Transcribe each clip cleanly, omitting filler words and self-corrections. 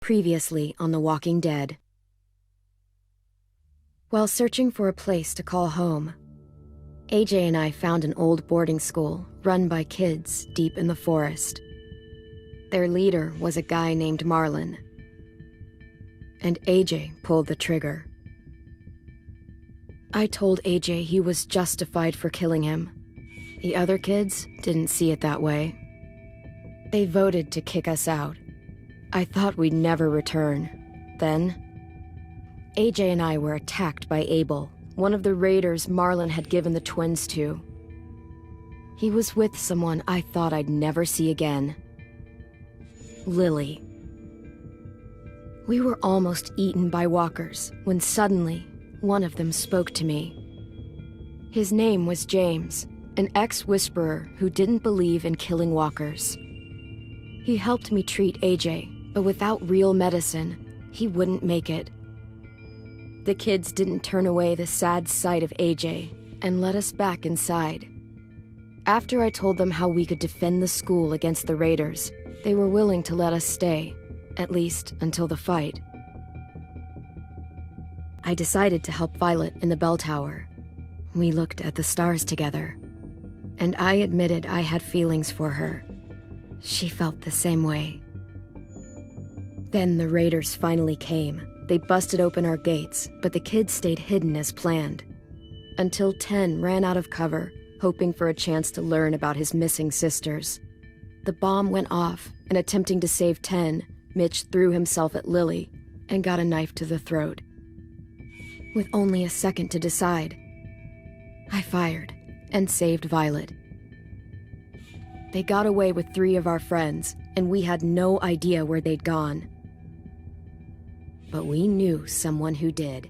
Previously on The Walking Dead. While searching for a place to call home, AJ and I found an old boarding school run by kids deep in the forest. Their leader was a guy named Marlon, and AJ pulled the trigger. I told AJ he was justified for killing him. The other kids didn't see it that way. They voted to kick us out. I thought we'd never return. Then, AJ and I were attacked by Abel, one of the raiders Marlon had given the twins to. He was with someone I thought I'd never see again. Lily. We were almost eaten by walkers when suddenly one of them spoke to me. His name was James, an ex-whisperer who didn't believe in killing walkers. He helped me treat AJ, but without real medicine, he wouldn't make it. The kids didn't turn away the sad sight of AJ and let us back inside. After I told them how we could defend the school against the raiders, they were willing to let us stay, at least until the fight. I decided to help Violet in the bell tower. We looked at the stars together, and I admitted I had feelings for her. She felt the same way. Then the raiders finally came. They busted open our gates, but the kids stayed hidden as planned. Until 10 ran out of cover, hoping for a chance to learn about his missing sisters. The bomb went off, and attempting to save 10, Mitch threw himself at Lily and got a knife to the throat. With only a second to decide, I fired and saved Violet. They got away with 3 of our friends, and we had no idea where they'd gone. But we knew someone who did.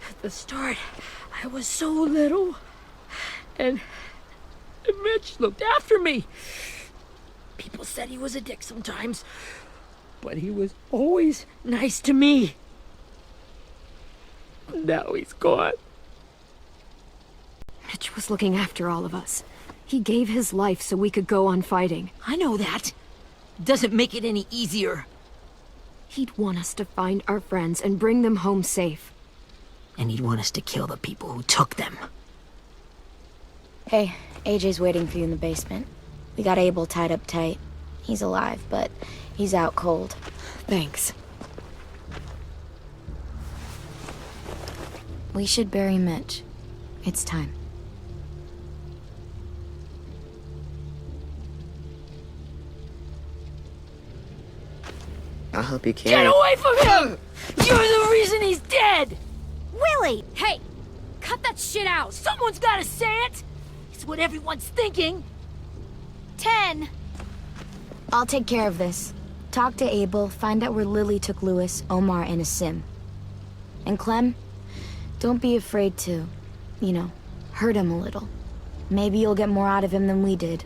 At the start, I was so little, and Mitch looked after me. People said he was a dick sometimes, but he was always nice to me. Now he's gone. Mitch was looking after all of us. He gave his life so we could go on fighting. I know that. Doesn't make it any easier. He'd want us to find our friends and bring them home safe. And he'd want us to kill the people who took them. Hey, AJ's waiting for you in the basement. We got Abel tied up tight. He's alive, but he's out cold. Thanks. We should bury Mitch. It's time. I'll help you carry. Get away from him! You're the reason he's dead! Willie! Hey, cut that shit out! Someone's gotta say it! It's what everyone's thinking. 10! I'll take care of this. Talk to Abel, find out where Lily took Lewis, Omar, and Asim. And Clem, don't be afraid to, hurt him a little. Maybe you'll get more out of him than we did.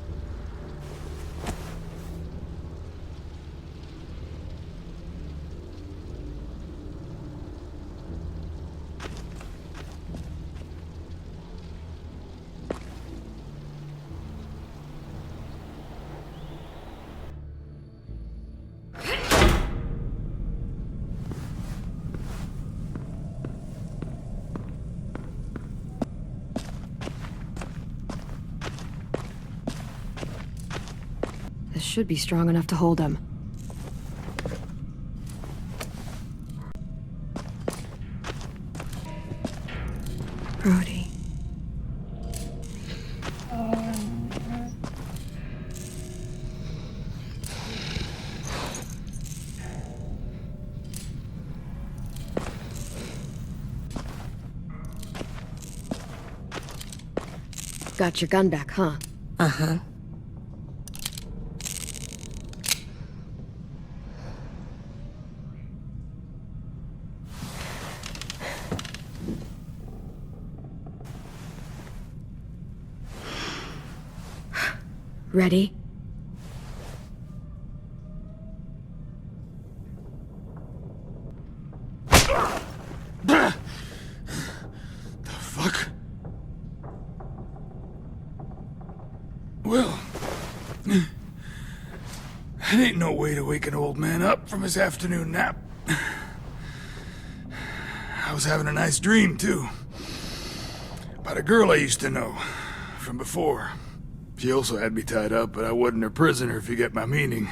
This should be strong enough to hold him. Brody. Got your gun back, huh? Uh-huh. Ready? The fuck? Well, that ain't no way to wake an old man up from his afternoon nap. I was having a nice dream, too. About a girl I used to know from before. She also had me tied up, but I wasn't her prisoner, if you get my meaning.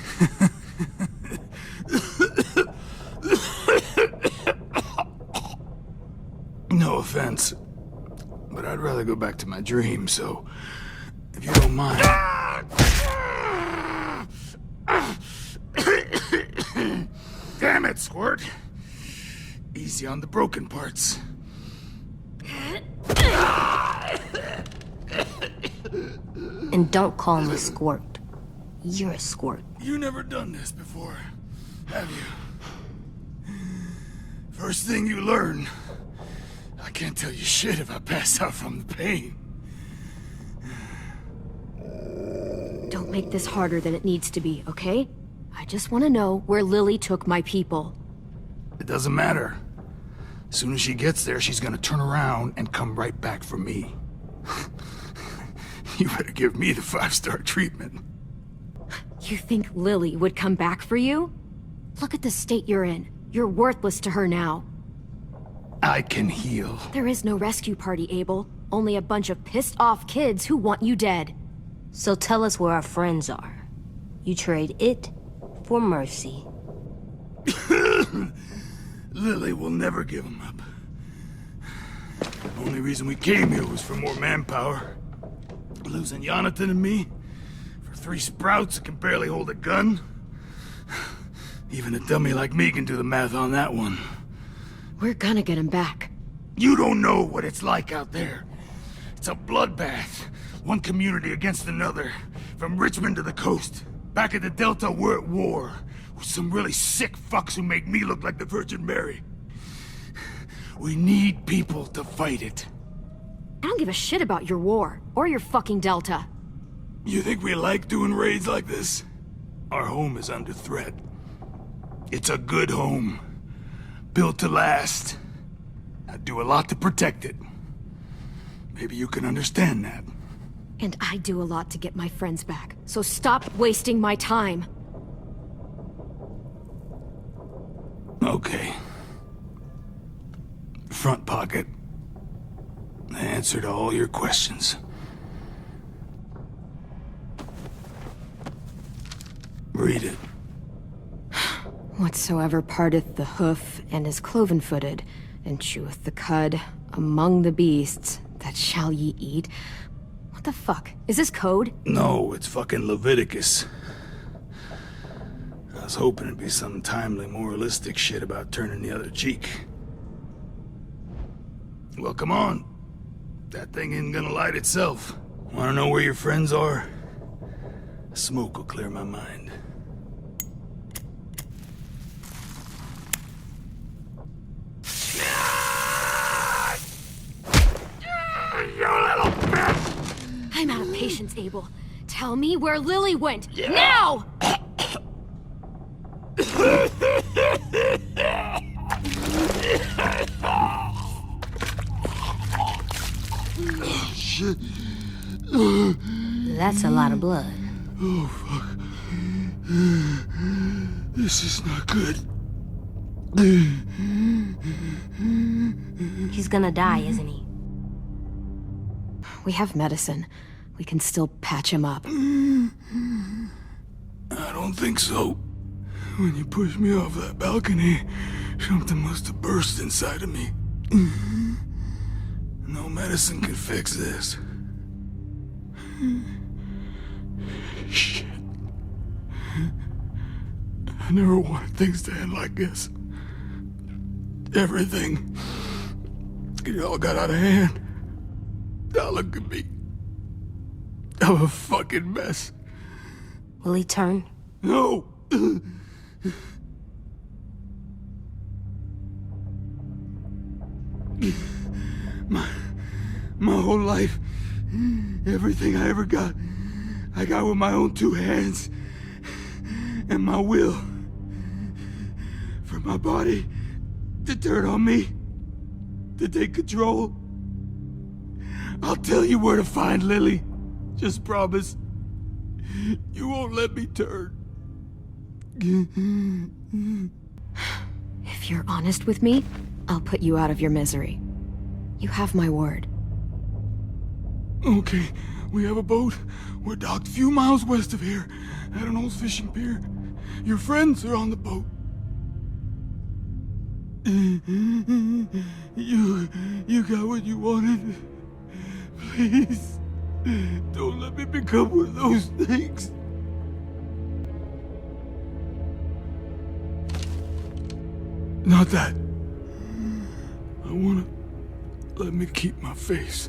No offense, but I'd rather go back to my dream, so if you don't mind. Damn it, Squirt. Easy on the broken parts. And don't call me Squirt. You're a squirt. You never done this before, have you? First thing you learn, I can't tell you shit if I pass out from the pain. Don't make this harder than it needs to be, okay? I just want to know where Lily took my people. It doesn't matter. As soon as she gets there, she's gonna turn around and come right back for me. You better give me the 5-star treatment. You think Lily would come back for you? Look at the state you're in. You're worthless to her now. I can heal. There is no rescue party, Abel. Only a bunch of pissed-off kids who want you dead. So tell us where our friends are. You trade it for mercy. Lily will never give him up. The only reason we came here was for more manpower. Losing Jonathan and me for 3 sprouts that can barely hold a gun. Even a dummy like me can do the math on that one. We're gonna get him back. You don't know what it's like out there. It's a bloodbath. One community against another. From Richmond to the coast. Back at the Delta, we're at war. With some really sick fucks who make me look like the Virgin Mary. We need people to fight it. I don't give a shit about your war, or your fucking Delta. You think we like doing raids like this? Our home is under threat. It's a good home. Built to last. I'd do a lot to protect it. Maybe you can understand that. And I do a lot to get my friends back, so stop wasting my time. Okay. Front pocket. The answer to all your questions. Read it. Whatsoever parteth the hoof and is cloven-footed, and cheweth the cud among the beasts, that shall ye eat. What the fuck? Is this code? No, it's fucking Leviticus. I was hoping it'd be some timely, moralistic shit about turning the other cheek. Well, come on. That thing isn't gonna light itself. Wanna know where your friends are? Smoke will clear my mind. You little bitch! I'm out of patience, Abel. Tell me where Lily went. Yeah. Now! Shit. That's a lot of blood. Oh, fuck. This is not good. He's gonna die, isn't he? We have medicine. We can still patch him up. I don't think so. When you pushed me off that balcony, something must have burst inside of me. No medicine could fix this. Shit. I never wanted things to end like this. Everything. It all got out of hand. Now look at me. of a fucking mess. Will he turn? No! My whole life, everything I ever got, I got with my own 2 hands and my will. For my body to turn on me, to take control. I'll tell you where to find Lily. Just promise. You won't let me turn. If you're honest with me, I'll put you out of your misery. You have my word. Okay, we have a boat. We're docked a few miles west of here, at an old fishing pier. Your friends are on the boat. You got what you wanted. Please, don't let me become one of those things. Not that. I wanna let me keep my face.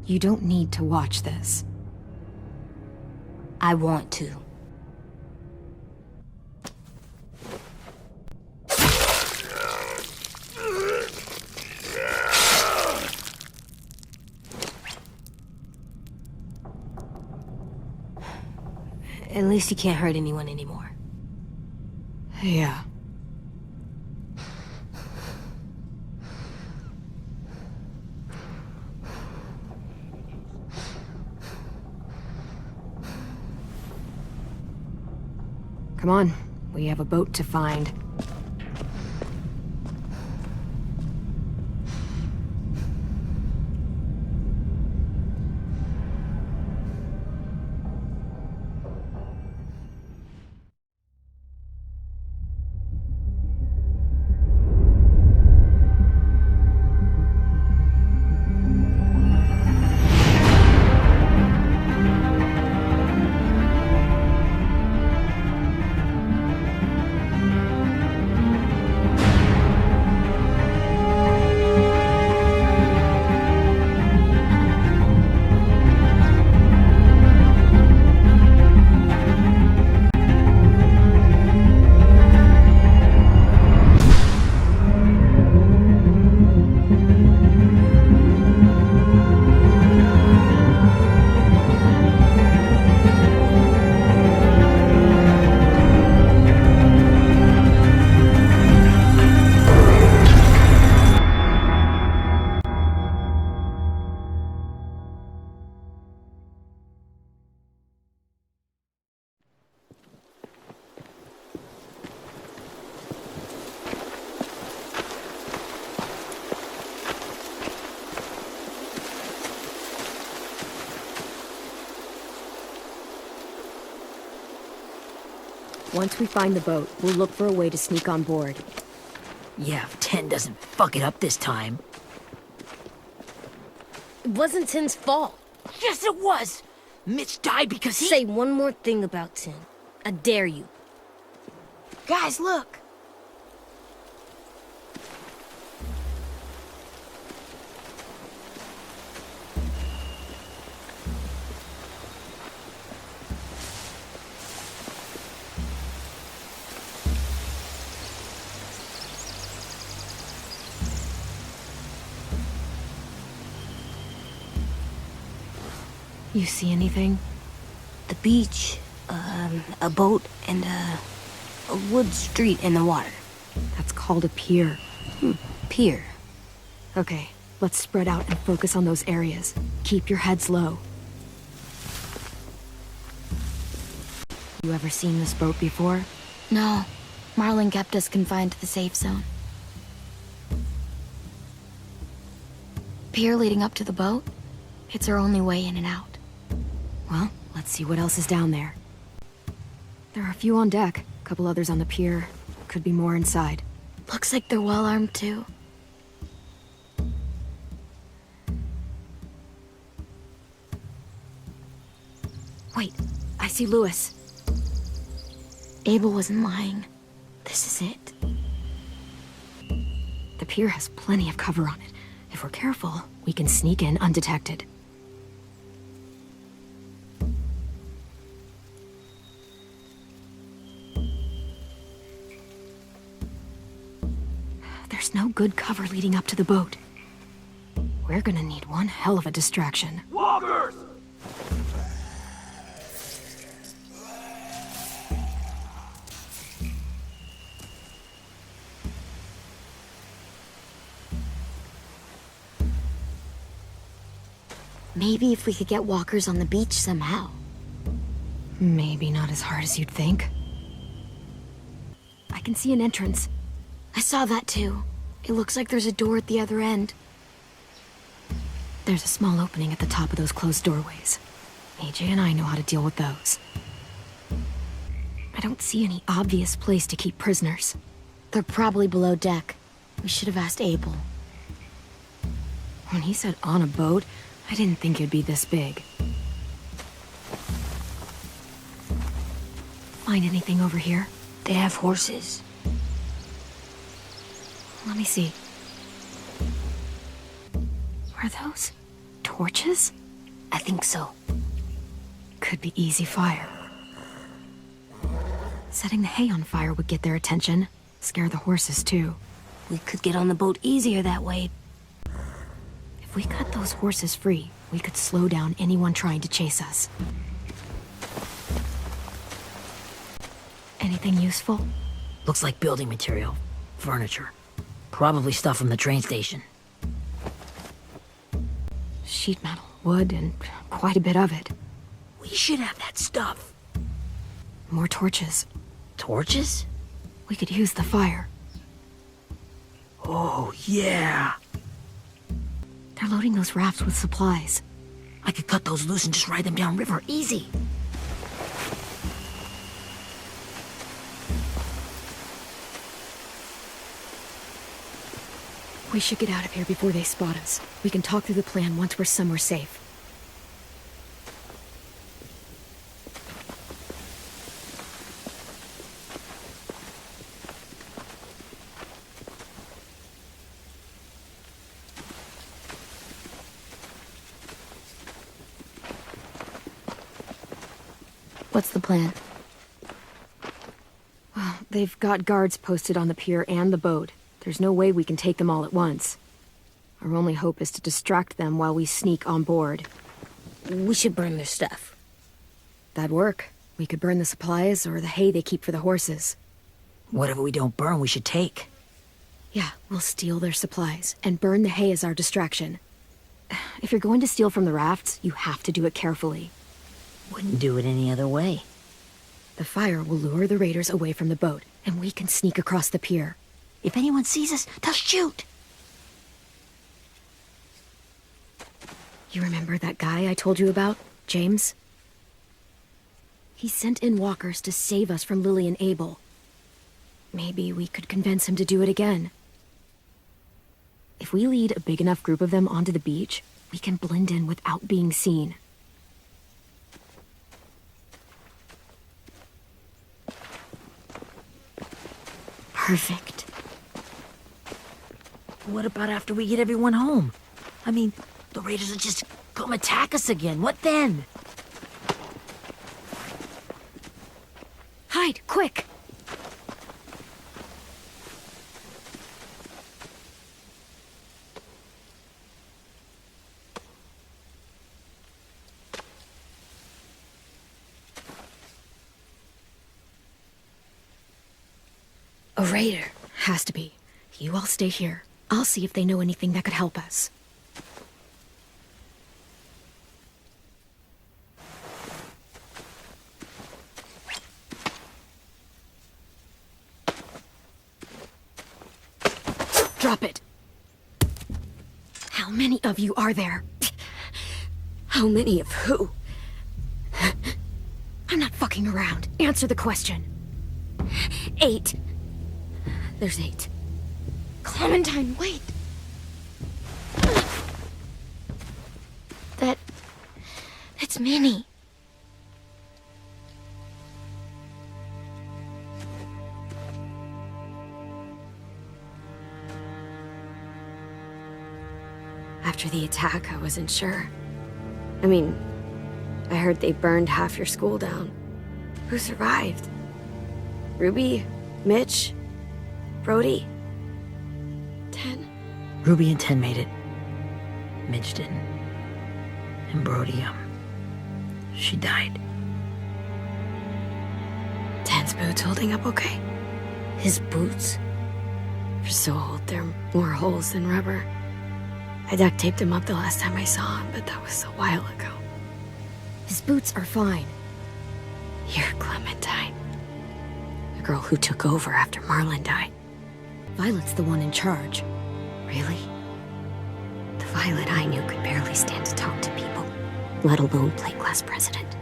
You don't need to watch this. I want to. At least you can't hurt anyone anymore. Yeah. Come on, we have a boat to find. Once we find the boat, we'll look for a way to sneak on board. Yeah, if 10 doesn't fuck it up this time. It wasn't Tin's fault. Yes, it was! Mitch died because he— Say one more thing about Tin. I dare you. Guys, look! You see anything? The beach, a boat, and a wood street in the water. That's called a pier. Pier. Okay, let's spread out and focus on those areas. Keep your heads low. You ever seen this boat before? No, Marlin kept us confined to the safe zone. Pier leading up to the boat? It's our only way in and out. Well, let's see what else is down there. There are a few on deck, a couple others on the pier. Could be more inside. Looks like they're well armed too. Wait, I see Lewis. Abel wasn't lying. This is it. The pier has plenty of cover on it. If we're careful, we can sneak in undetected. There's no good cover leading up to the boat. We're gonna need one hell of a distraction. Walkers! Maybe if we could get walkers on the beach somehow. Maybe not as hard as you'd think. I can see an entrance. I saw that too. It looks like there's a door at the other end. There's a small opening at the top of those closed doorways. AJ and I know how to deal with those. I don't see any obvious place to keep prisoners. They're probably below deck. We should have asked Abel. When he said on a boat, I didn't think it'd be this big. Find anything over here? They have horses. Let me see. Are those torches? I think so. Could be easy fire. Setting the hay on fire would get their attention. Scare the horses, too. We could get on the boat easier that way. If we cut those horses free, we could slow down anyone trying to chase us. Anything useful? Looks like building material. Furniture. Probably stuff from the train station. Sheet metal, wood, and quite a bit of it. We should have that stuff. More torches. Torches? We could use the fire. Oh, yeah. They're loading those rafts with supplies. I could cut those loose and just ride them downriver. Easy. We should get out of here before they spot us. We can talk through the plan once we're somewhere safe. What's the plan? Well, they've got guards posted on the pier and the boat. There's no way we can take them all at once. Our only hope is to distract them while we sneak on board. We should burn their stuff. That'd work. We could burn the supplies or the hay they keep for the horses. Whatever we don't burn, we should take. Yeah, we'll steal their supplies and burn the hay as our distraction. If you're going to steal from the rafts, you have to do it carefully. Wouldn't do it any other way. The fire will lure the raiders away from the boat, and we can sneak across the pier. If anyone sees us, they'll shoot. You remember that guy I told you about, James? He sent in walkers to save us from Lily and Abel. Maybe we could convince him to do it again. If we lead a big enough group of them onto the beach, we can blend in without being seen. Perfect. What about after we get everyone home? I mean, the raiders will just come attack us again. What then? Hide, quick! A raider. Has to be. You all stay here. I'll see if they know anything that could help us. Drop it. How many of you are there? How many of who? I'm not fucking around. Answer the question. 8. There's 8. Clementine, wait! It's Minnie. After the attack, I wasn't sure. I mean, I heard they burned half your school down. Who survived? Ruby? Mitch? Brody? 10? Ruby and 10 made it. Mitch didn't. And Brody, she died. 10's boots holding up okay? His boots? They're so old, there are more holes than rubber. I duct taped him up the last time I saw him, but that was a while ago. His boots are fine. You're Clementine. The girl who took over after Marlon died. Violet's the one in charge. Really? The Violet I knew could barely stand to talk to people, let alone play class president.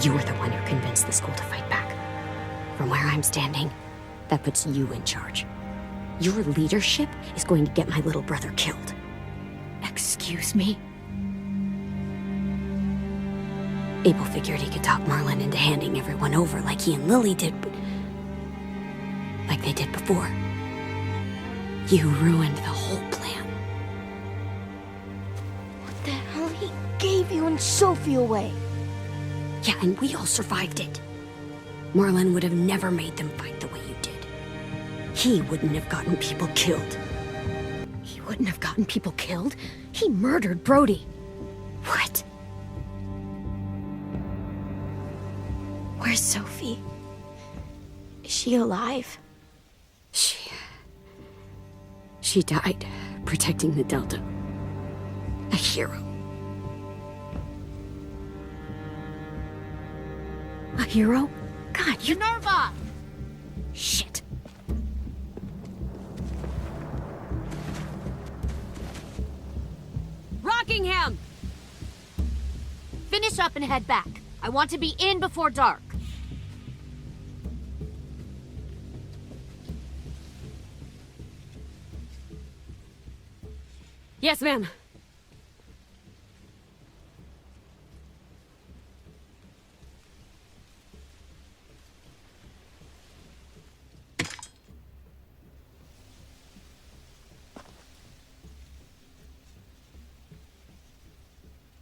You're the one who convinced the school to fight back. From where I'm standing, that puts you in charge. Your leadership is going to get my little brother killed. Excuse me? Abel figured he could talk Marlon into handing everyone over like he and Lily did, but like they did before. You ruined the whole plan. What the hell? He gave you and Sophie away. Yeah, and we all survived it. Marlon would have never made them fight the way you did. He wouldn't have gotten people killed. He wouldn't have gotten people killed? He murdered Brody. What? Where's Sophie? Is she alive? She died protecting the Delta. A hero. A hero? God, you... Minerva! Shit. Rockingham! Finish up and head back. I want to be in before dark. Yes, ma'am.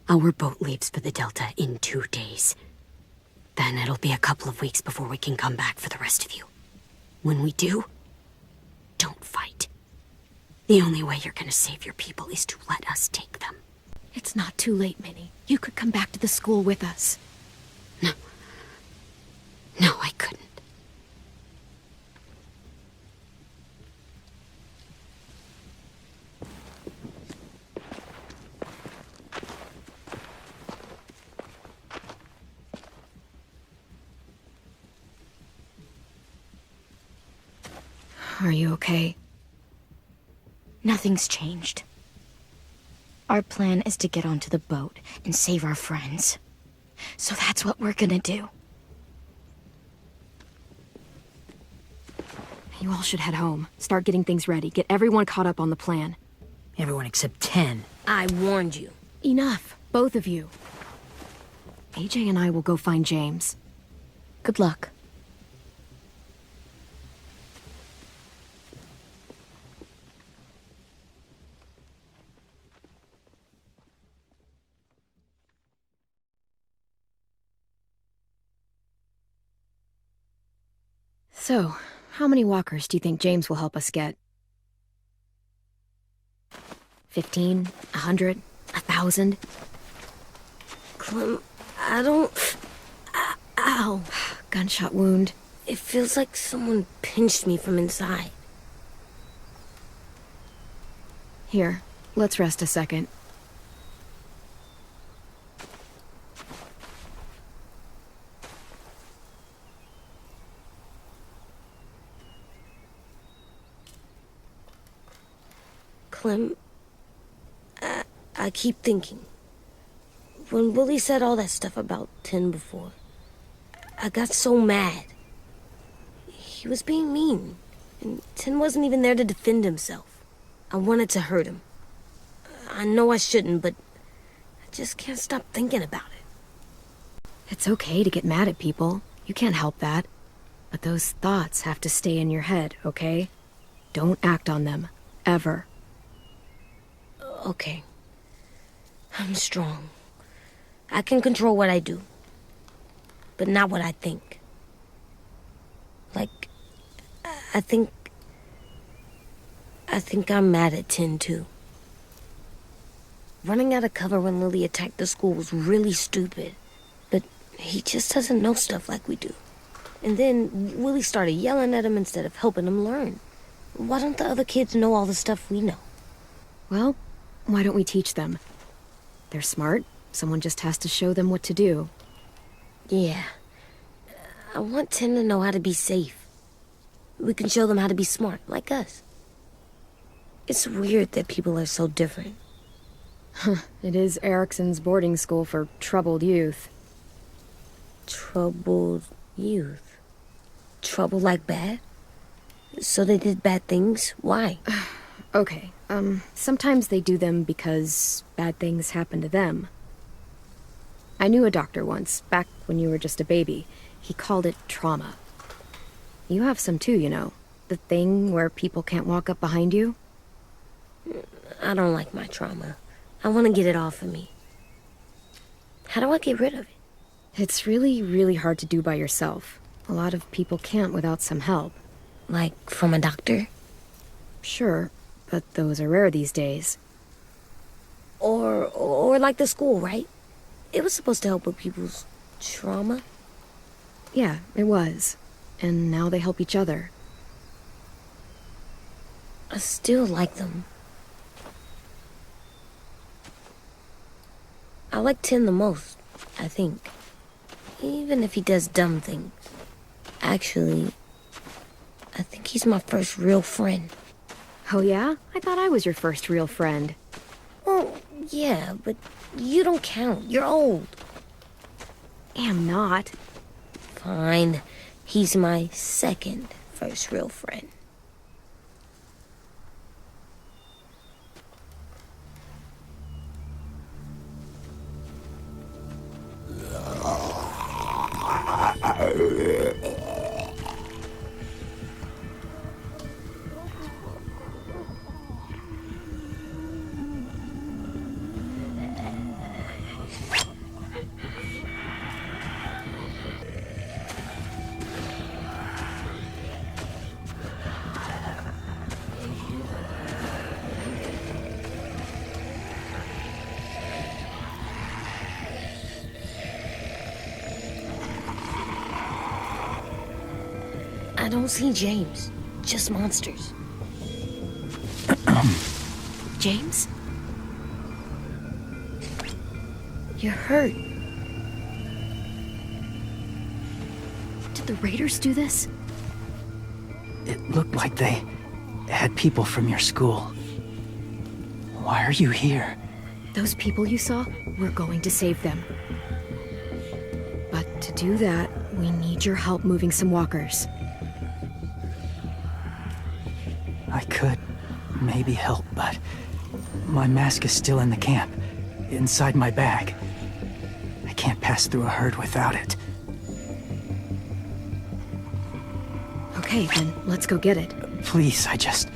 Our boat leaves for the Delta in 2 days. Then it'll be a couple of weeks before we can come back for the rest of you. When we do, don't fight. The only way you're gonna save your people is to let us take them. It's not too late, Minnie. You could come back to the school with us. No. No, I couldn't. Are you okay? Nothing's changed. Our plan is to get onto the boat and save our friends. So that's what we're gonna do. You all should head home. Start getting things ready. Get everyone caught up on the plan. Everyone except 10. I warned you. Enough, both of you. AJ and I will go find James. Good luck. So, how many walkers do you think James will help us get? 15? 100? 1,000? Clem, I don't... Ow. Gunshot wound. It feels like someone pinched me from inside. Here, let's rest a second. Clem, I keep thinking. When Willie said all that stuff about 10 before, I got so mad. He was being mean, and 10 wasn't even there to defend himself. I wanted to hurt him. I know I shouldn't, but I just can't stop thinking about it. It's okay to get mad at people. You can't help that. But those thoughts have to stay in your head, okay? Don't act on them. Ever. Okay. I'm strong. I can control what I do. But not what I think. Like, I think I'm mad at Tin, too. Running out of cover when Lily attacked the school was really stupid. But he just doesn't know stuff like we do. And then Willie started yelling at him instead of helping him learn. Why don't the other kids know all the stuff we know? Well, why don't we teach them? They're smart. Someone just has to show them what to do. Yeah. I want Tim to know how to be safe. We can show them how to be smart, like us. It's weird that people are so different. It is Erickson's boarding school for troubled youth. Troubled youth? Trouble like bad? So they did bad things? Why? Okay, sometimes they do them because bad things happen to them. I knew a doctor once, back when you were just a baby. He called it trauma. You have some too, you know. The thing where people can't walk up behind you. I don't like my trauma. I want to get it off of me. How do I get rid of it? It's really, really hard to do by yourself. A lot of people can't without some help. Like, from a doctor? Sure, but those are rare these days. Or like the school, right? It was supposed to help with people's trauma. Yeah, it was. And now they help each other. I still like them. I like Tim the most, I think. Even if he does dumb things. Actually, I think he's my first real friend. Oh yeah? I thought I was your first real friend. Well, yeah, but you don't count. You're old. Am not. Fine. He's my second first real friend. I don't see James. Just monsters. James? You're hurt. Did the raiders do this? It looked like they had people from your school. Why are you here? Those people you saw, we're going to save them. But to do that, we need your help moving some walkers. I could maybe help, but my mask is still in the camp, inside my bag. I can't pass through a herd without it. Okay, then let's go get it. Please, I just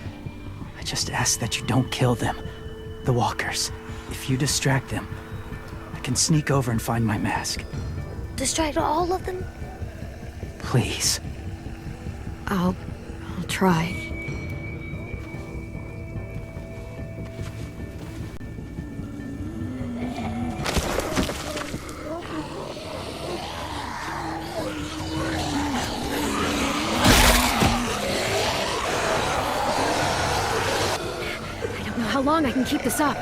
ask that you don't kill them. The walkers. If you distract them, I can sneak over and find my mask. Distract all of them? Please. I'll try. How long I can keep this up?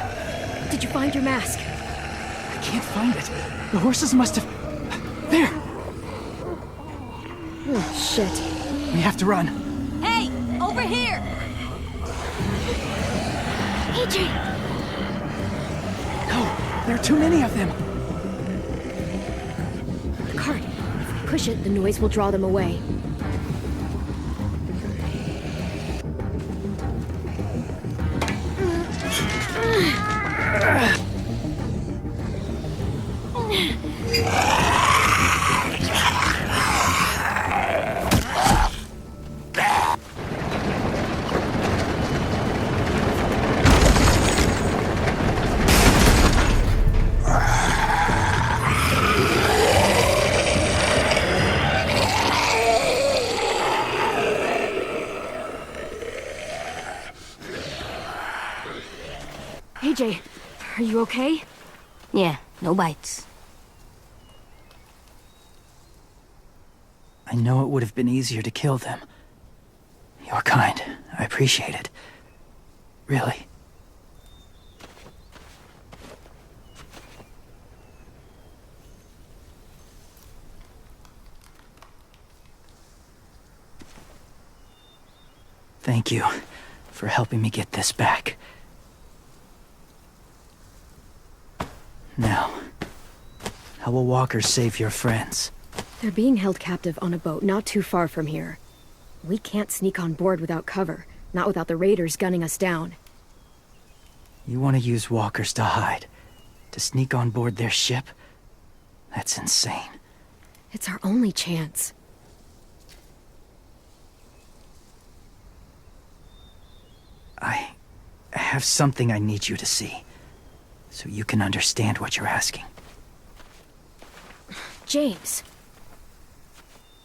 Did you find your mask? I can't find it. The horses must have... There! Oh, shit. We have to run. Hey, over here! AJ! No, there are too many of them. The cart. If we push it, the noise will draw them away. AJ, are you okay? Yeah, no bites. I know it would have been easier to kill them. You're kind. I appreciate it. Really. Thank you for helping me get this back. Now, how will walkers save your friends? They're being held captive on a boat not too far from here. We can't sneak on board without cover, not without the raiders gunning us down. You want to use walkers to hide? To sneak on board their ship? That's insane. It's our only chance. I have something I need you to see, so you can understand what you're asking. James.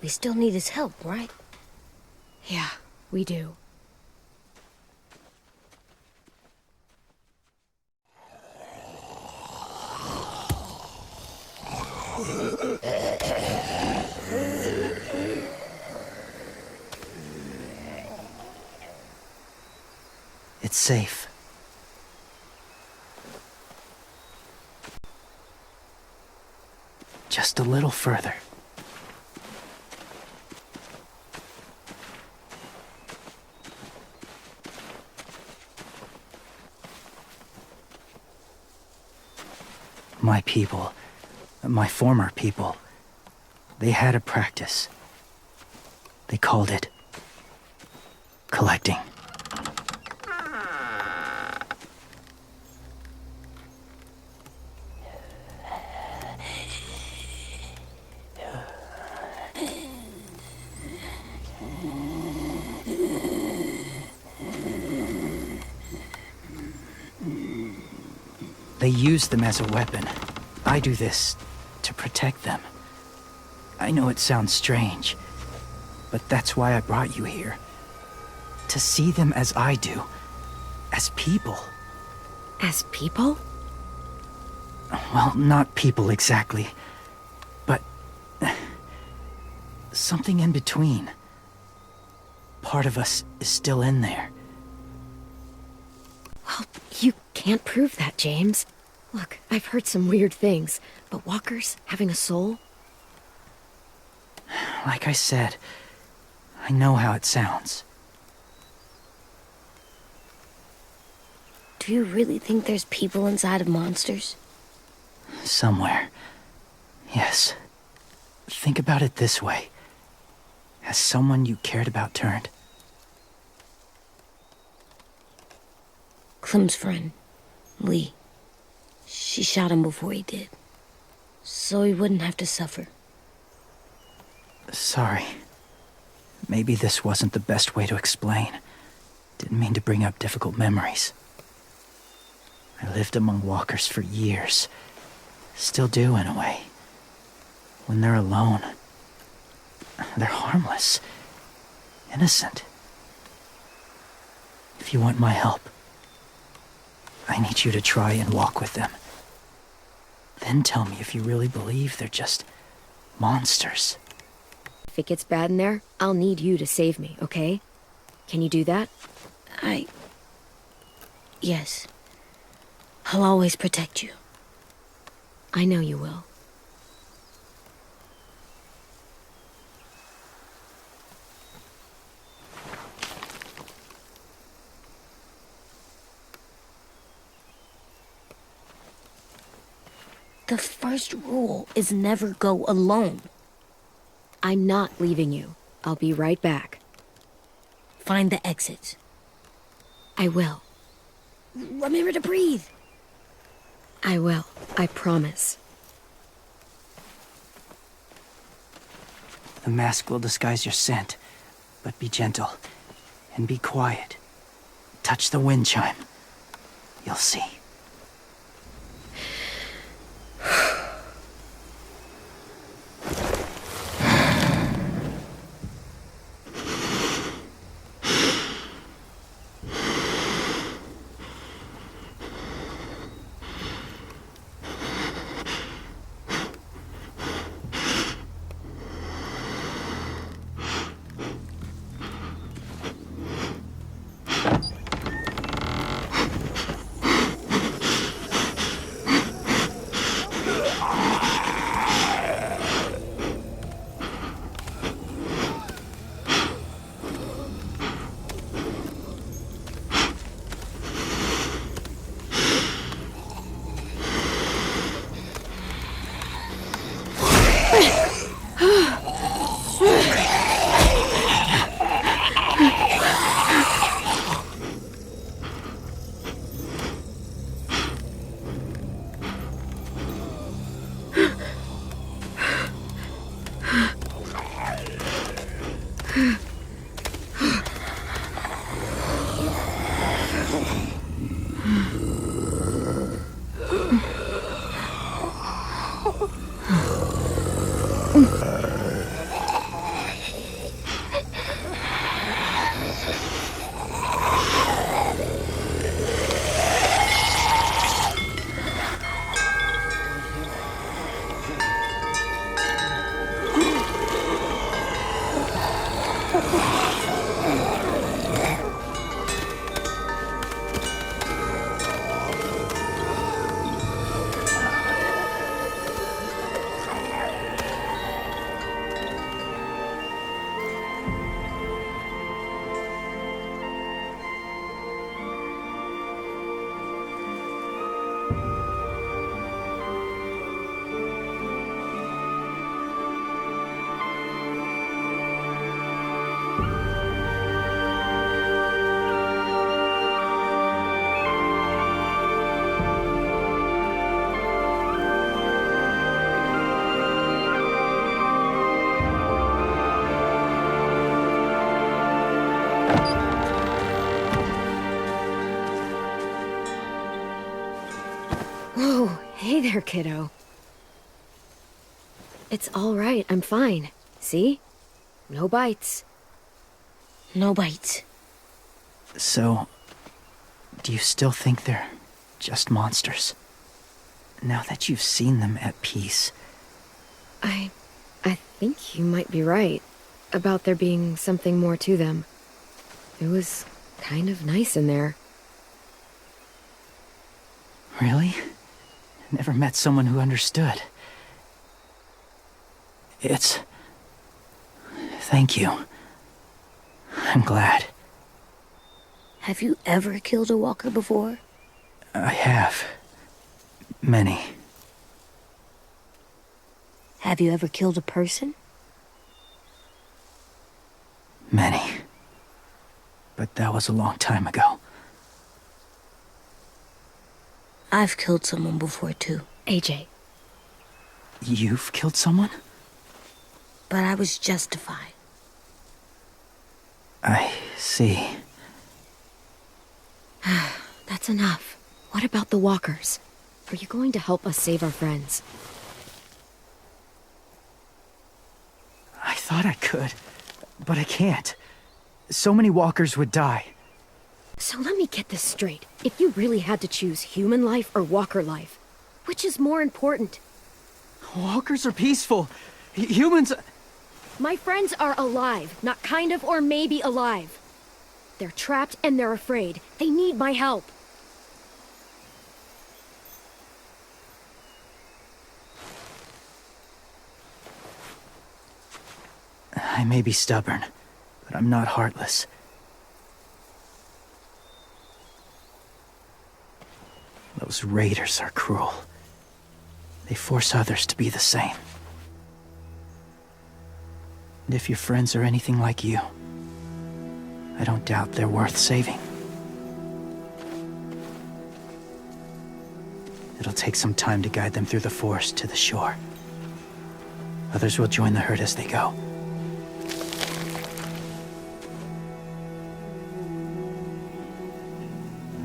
We still need his help, right? Yeah, we do. It's safe. Just a little further. My people, my former people, they had a practice. They called it collecting. They use them as a weapon. I do this to protect them. I know it sounds strange, but that's why I brought you here. To see them as I do. As people. As people? Well, not people exactly, but something in between. Part of us is still in there. Well, you can't prove that, James. Look, I've heard some weird things, but walkers having a soul? Like I said, I know how it sounds. Do you really think there's people inside of monsters? Somewhere. Yes. Think about it this way. Has someone you cared about turned? Clem's friend, Lee. She shot him before he did. So he wouldn't have to suffer. Sorry. Maybe this wasn't the best way to explain. Didn't mean to bring up difficult memories. I lived among walkers for years. Still do, in a way. When they're alone, they're harmless. Innocent. If you want my help, I need you to try and walk with them. Then tell me if you really believe they're just monsters. If it gets bad in there, I'll need you to save me, okay? Can you do that? Yes. I'll always protect you. I know you will. The first rule is never go alone. I'm not leaving you. I'll be right back. Find the exits. I will. Remember to breathe. I will. I promise. The mask will disguise your scent, but be gentle and be quiet. Touch the wind chime. You'll see. Whoa, hey there, kiddo. It's all right, I'm fine. See? No bites. No bites. So, do you still think they're just monsters? Now that you've seen them at peace. I think you might be right about there being something more to them. It was kind of nice in there. Really? Never met someone who understood. Thank you. I'm glad. Have you ever killed a walker before? I have. Many. Have you ever killed a person? Many. But that was a long time ago. I've killed someone before, too. AJ. You've killed someone? But I was justified. I see. That's enough. What about the walkers? Are you going to help us save our friends? I thought I could, but I can't. So many walkers would die. So let me get this straight. If you really had to choose human life or walker life, which is more important? Walkers are peaceful. Humans... My friends are alive, not kind of or maybe alive. They're trapped and they're afraid. They need my help. I may be stubborn, but I'm not heartless. Those raiders are cruel. They force others to be the same. And if your friends are anything like you, I don't doubt they're worth saving. It'll take some time to guide them through the forest to the shore. Others will join the herd as they go.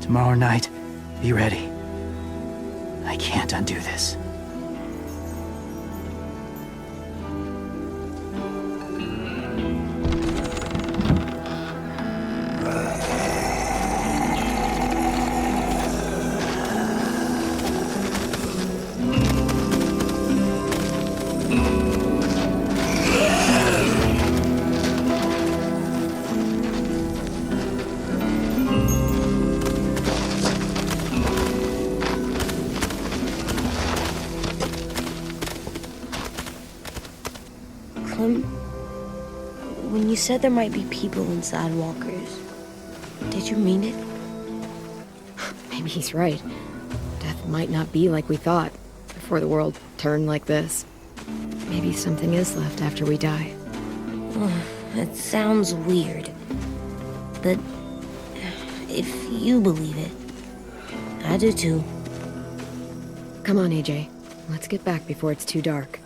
Tomorrow night, be ready. I can't undo this. When you said there might be people inside walkers, did you mean it? Maybe he's right. Death might not be like we thought before the world turned like this. Maybe something is left after we die. It sounds weird, but if you believe it, I do too. Come on, AJ. Let's get back before it's too dark.